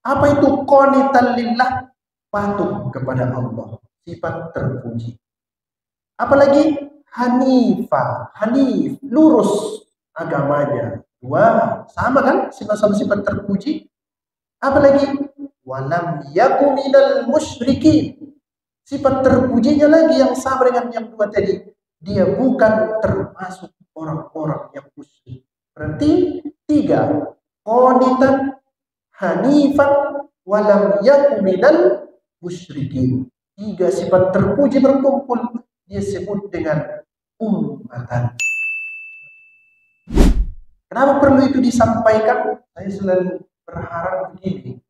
Apa itu qanitan lillah? Patuh kepada Allah, sifat terpuji. Apalagi hanif, lurus agamanya. Wah, sama kan? Sifat-sifat terpuji. Apalagi walam yaku minal musyrikin. Sifat terpujinya lagi yang sama dengan yang dua tadi. Dia bukan termasuk orang-orang yang musyrik. Berarti 3. Qanitan, hanifan, walam yaku minal musyrikin. 3 sifat terpuji berkumpul. Dia sebut dengan ummatan. Kenapa perlu itu disampaikan? Saya selalu berharap begini.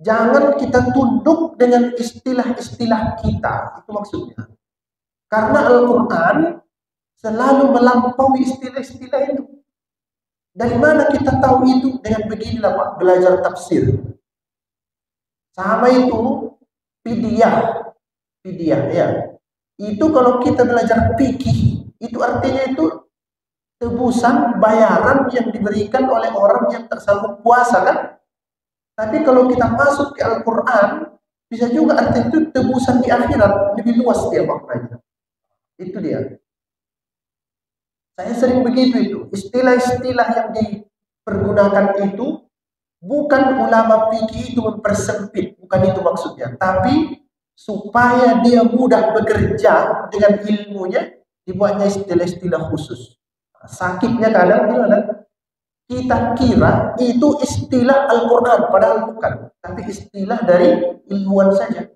Jangan kita tunduk dengan istilah-istilah kita. Itu maksudnya. Karena Al-Quran selalu melampaui istilah-istilah itu. Dari mana kita tahu itu? Dengan beginilah Pak, belajar tafsir. Sama itu fidyah ya. Itu kalau kita belajar fikih, itu artinya itu tebusan bayaran yang diberikan oleh orang yang tak sanggup puasa kan? Tapi kalau kita masuk ke Al-Quran, bisa juga artinya itu tebusan di akhirat, lebih luas dia maknanya. Itu dia. Saya sering begitu itu. Istilah-istilah yang dipergunakan itu bukan ulama fikih itu mempersempit, bukan itu maksudnya. Tapi supaya dia mudah bekerja dengan ilmunya, dibuatnya istilah-istilah khusus. Sakitnya kadang gimana? Kita kira itu istilah Al-Quran, padahal bukan. Tapi istilah dari ilmuwan saja.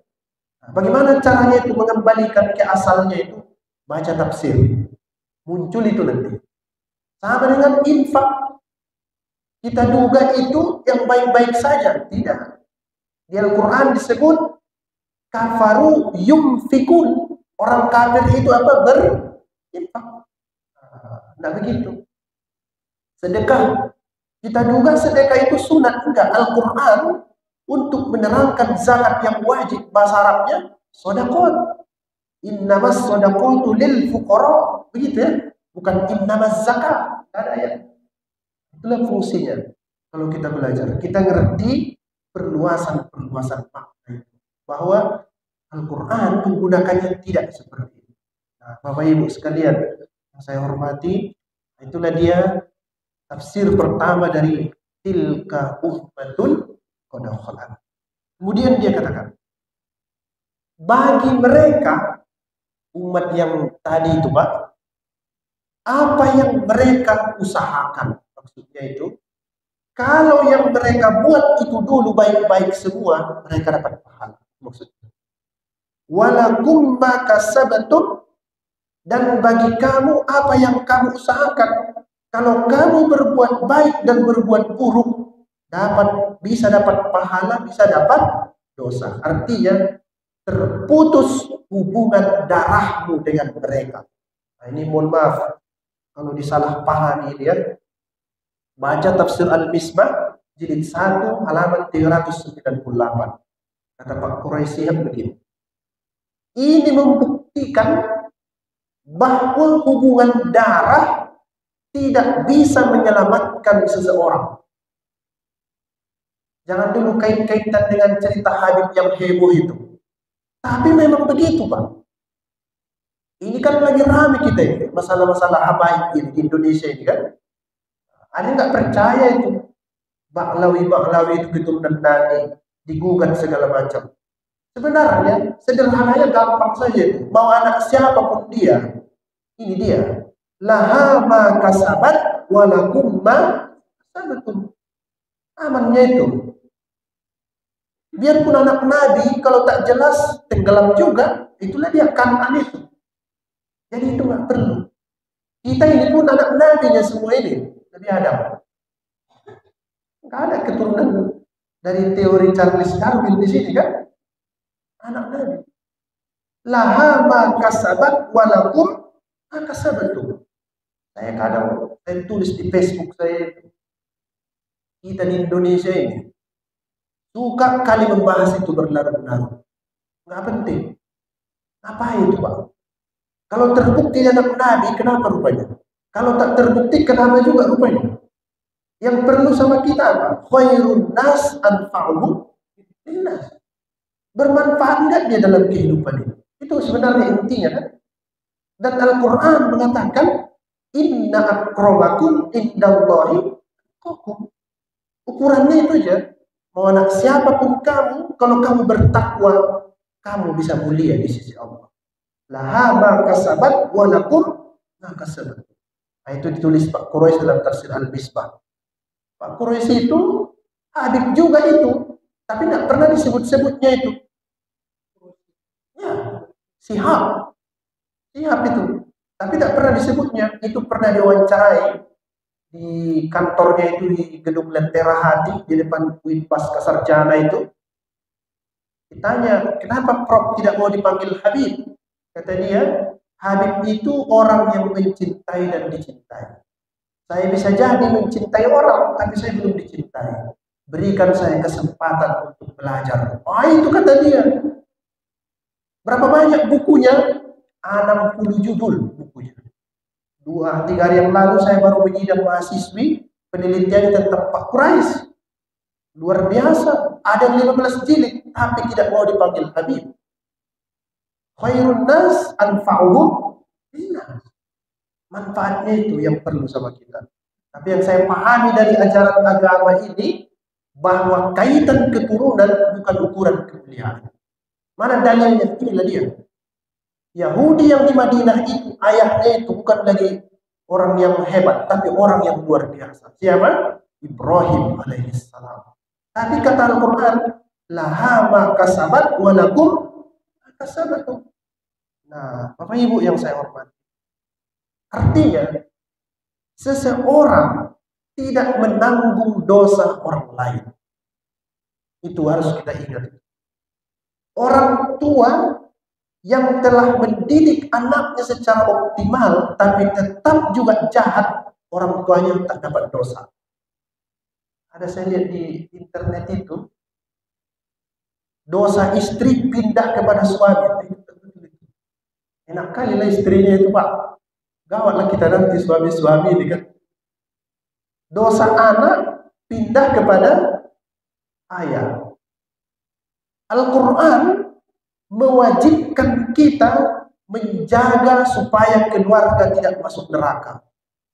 Bagaimana caranya itu mengembalikan ke asalnya itu? Baca tafsir. Muncul itu nanti. Sama dengan infak. Kita duga itu yang baik-baik saja. Tidak. Di Al-Quran disebut kafaru yumfikun. Orang kafir itu apa? Berinfak. Nah begitu. Sedekah. Kita duga sedekah itu sunat. Enggak. Al-Quran untuk menerangkan zakat yang wajib. Bahasa Arabnya sodakot. Innamas sodakot lil fuqara. Begitu ya. Bukan innamas zakat. Tidak ada ya. Itulah fungsinya. Kalau kita belajar. Kita ngerti perluasan makna. Bahwa Al-Quran menggunakannya tidak seperti itu. Nah, Bapak Ibu sekalian yang saya hormati, itulah dia tafsir pertama dari tilka ummatun qad khalat. Kemudian dia katakan, bagi mereka umat yang tadi itu Pak, apa yang mereka usahakan, maksudnya itu kalau yang mereka buat itu dulu baik-baik semua, mereka dapat pahala, maksudnya. Walakum ma kasabtum, dan bagi kamu apa yang kamu usahakan. Kalau kamu berbuat baik dan berbuat buruk, bisa dapat pahala, bisa dapat dosa. Artinya terputus hubungan darahmu dengan mereka. Nah, ini mohon maaf kalau disalah pahami ini ya. Baca tafsir Al-Misbah jilid 1 halaman 398. Kata Pak Quraisy begini. Ini membuktikan bahwa hubungan darah tidak bisa menyelamatkan seseorang. Jangan dulu kait-kaitan dengan cerita Habib yang heboh itu. Tapi memang begitu Pak. Ini kan lagi ramai kita ini, masalah-masalah habaib di Indonesia ini kan. Ada nggak percaya itu Baklawi itu keturunan Nabi, digugat segala macam. Sebenarnya sederhananya gampang saja itu. Mau anak siapapun dia, ini dia. Laha ma kasabat walakum ma kasabatum. Amannya itu. Biarpun anak Nabi kalau tak jelas tenggelam juga, itulah dia Kan'an itu. Jadi itu nggak perlu. Kita ini pun anak Nabi-nya semua ini. Nabi Adam. Nggak ada keturunan dari teori Charles Darwin di sini kan? Anak Nabi. Laha ma kasabat walakum ma kasabatum. Saya kadang tulis di Facebook saya, kita di Indonesia ini suka kali membahas itu berlarut-larut. Nggak penting. Apa itu Pak? Kalau terbukti anak Nabi, kenapa rupanya? Kalau tak terbukti, kenapa juga rupanya? Yang perlu sama kita apa? Khairun nas anfa'uhum linnas. Bermanfaat enggak dia dalam kehidupan ini? Itu sebenarnya intinya kan? Dan Al-Quran mengatakan inna akramakum indallahi atqakum. Ukurannya itu aja. Mau anak siapapun kamu, kalau kamu bertakwa, kamu bisa mulia di sisi Allah. Laha ma kasabat wa lakum ma kasabat. Nah, itu ditulis Pak Quraisy dalam tafsir Al-Misbah. Pak Quraisy itu Habib juga itu, tapi tidak pernah disebut-sebutnya itu. Ya, Sihab itu, tapi tidak pernah disebutnya. Itu pernah diwawancarai di kantornya itu di Gedung Lentera Hati di depan Unpas Kasarjana itu. Ditanya, kenapa Prof tidak mau dipanggil Habib? Kata dia, Habib itu orang yang mencintai dan dicintai. Saya bisa jadi mencintai orang, tapi saya belum dicintai. Berikan saya kesempatan untuk belajar. Itu kata dia. Berapa banyak bukunya? 60 judul bukunya. 2-3 hari yang lalu saya baru menyidang mahasiswi penelitian tentang Pak Quraisy. Luar biasa. Ada 15 jilid, tapi tidak mau dipanggil Habib. Khairun nas anfa'uhum linnas. Manfaatnya itu yang perlu sama kita. Tapi yang saya pahami dari ajaran agama ini, bahwa kaitan keturunan bukan ukuran kemuliaan. Mana dalilnya? Inilah dia. Yahudi yang di Madinah itu, ayahnya itu bukan lagi orang yang hebat, tapi orang yang luar biasa. Siapa? Ibrahim alaihissalam. Tapi kata Al-Quran, laha ma kasabat wa lakum kasabat. Nah, Bapak Ibu yang saya hormati, artinya seseorang tidak menanggung dosa orang lain. Itu harus kita ingat. Orang tua yang telah mendidik anaknya secara optimal, tapi tetap juga jahat, orang tuanya tak dapat dosa. Ada saya lihat di internet itu, dosa istri pindah kepada suami. Enak kali lah istrinya itu, Pak. Gawatlah kita nanti suami-suami ini kan. Dosa anak pindah kepada ayah. Al-Quran mewajibkan kita menjaga supaya keluarga tidak masuk neraka.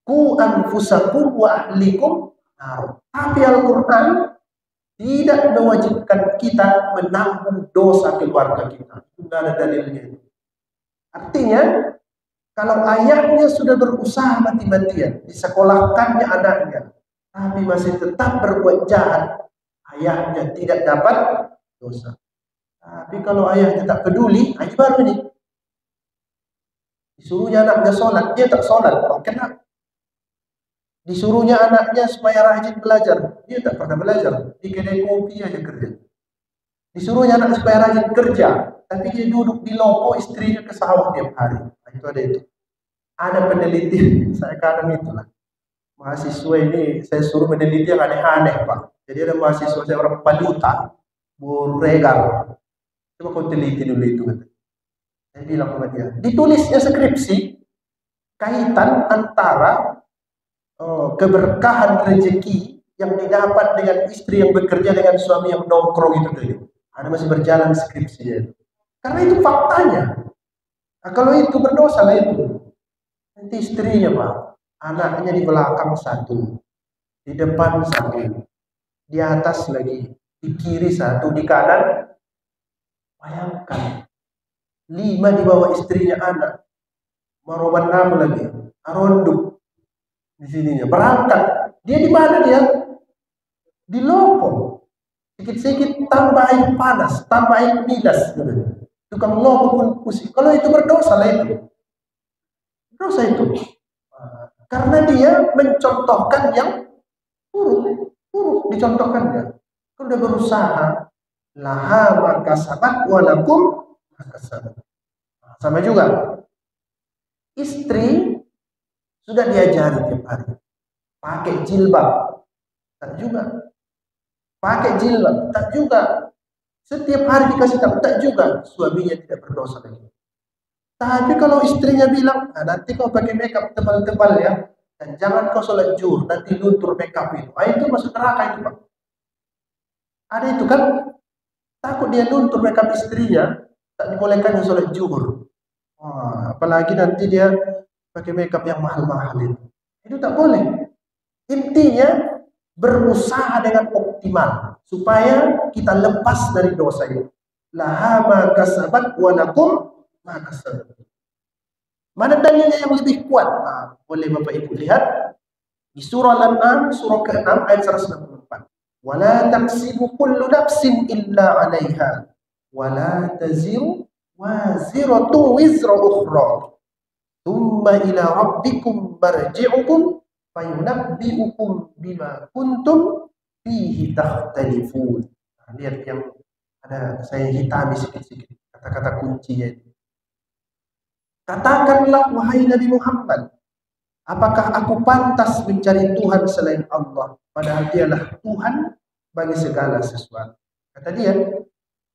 Ku anfusakum wa ahlikum nar. Tapi Al-Quran tidak mewajibkan kita menanggung dosa keluarga kita. Itu tidak ada dalilnya. Artinya, kalau ayahnya sudah berusaha mati-matian, disekolahkannya anaknya, tapi masih tetap berbuat jahat, ayahnya tidak dapat dosa. Tapi kalau ayahnya tak peduli, ini baru ini. Disuruhnya anaknya sholat, dia tak sholat, kena. Disuruhnya anaknya supaya rajin belajar, dia tak pernah belajar, di kedai kopi aja kerja. Disuruhnya anak supaya rajin kerja, tapi dia duduk di loko, istrinya ke sawah tiap hari. Itu ada itu. Ada penelitian, saya kadang itulah. Mahasiswa ini saya suruh meneliti yang aneh-aneh, Pak. Jadi ada mahasiswa saya orang Paluta, Buregar. Coba kau teliti dulu itu. Saya bilang sama dia, ditulisnya skripsi kaitan antara keberkahan rezeki yang didapat dengan istri yang bekerja dengan suami yang nongkrong itu dulu. Ada masih berjalan skripsinya itu. Karena itu faktanya. Nah, kalau itu berdosa lah itu. Nanti istrinya, Pak, anaknya di belakang satu, di depan satu, di atas lagi, di kiri satu, di kanan. Bayangkan, 5 di bawah istrinya anak. Maroban nama lagi, aronduk di sininya. Berangkat, dia di mana dia? Di loko. Sedikit-sedikit tambah air panas, tambah air midas. Tukang loko pun pusing. Kalau itu berdosa lah itu. Dosa itu. Karena dia mencontohkan yang buruk dicontohkannya. Kalau dia berusaha, laha maka sabat walakum maka sabat. Sama juga. Istri sudah diajari tiap hari. Pakai jilbab. Tak juga. Pakai jilbab. Tak juga. Setiap hari dikasih tahu. Tak juga. Suaminya tidak berdosa lagi. Tapi kalau istrinya bilang, nah, nanti kau pakai makeup tebal-tebal ya, Dan jangan kau sholat zuhur, nanti luntur makeup itu. Itu masuk neraka itu, Pak. Ada itu kan, takut dia luntur makeup istrinya, tak dibolehkan sholat zuhur. Wah, apalagi nanti dia pakai makeup yang mahal-mahal itu. Itu tak boleh. Intinya berusaha dengan optimal supaya kita lepas dari dosa itu. Laha ma kasabat wa lakum ma kasabat. Mana dalilnya yang lebih kuat? Boleh Bapak Ibu lihat di surah Al-An'am surah ke-6 ayat 164. Wala taksibu kullu nafsin illa 'alaiha wala taziru waziratu wizra ukhra. Tsumma ila rabbikum marji'ukum fayunabbi'ukum bima kuntum fihi takhtalifun. Lihat yang ada saya hitami sedikit-sedikit kata-kata kuncinya itu. Katakanlah wahai Nabi Muhammad, apakah aku pantas mencari Tuhan selain Allah, padahal dialah Tuhan bagi segala sesuatu. Kata dia,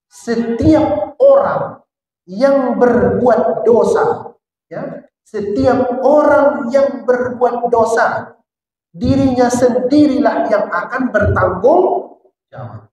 setiap orang yang berbuat dosa, ya, setiap orang yang berbuat dosa, dirinya sendirilah yang akan bertanggung jawab.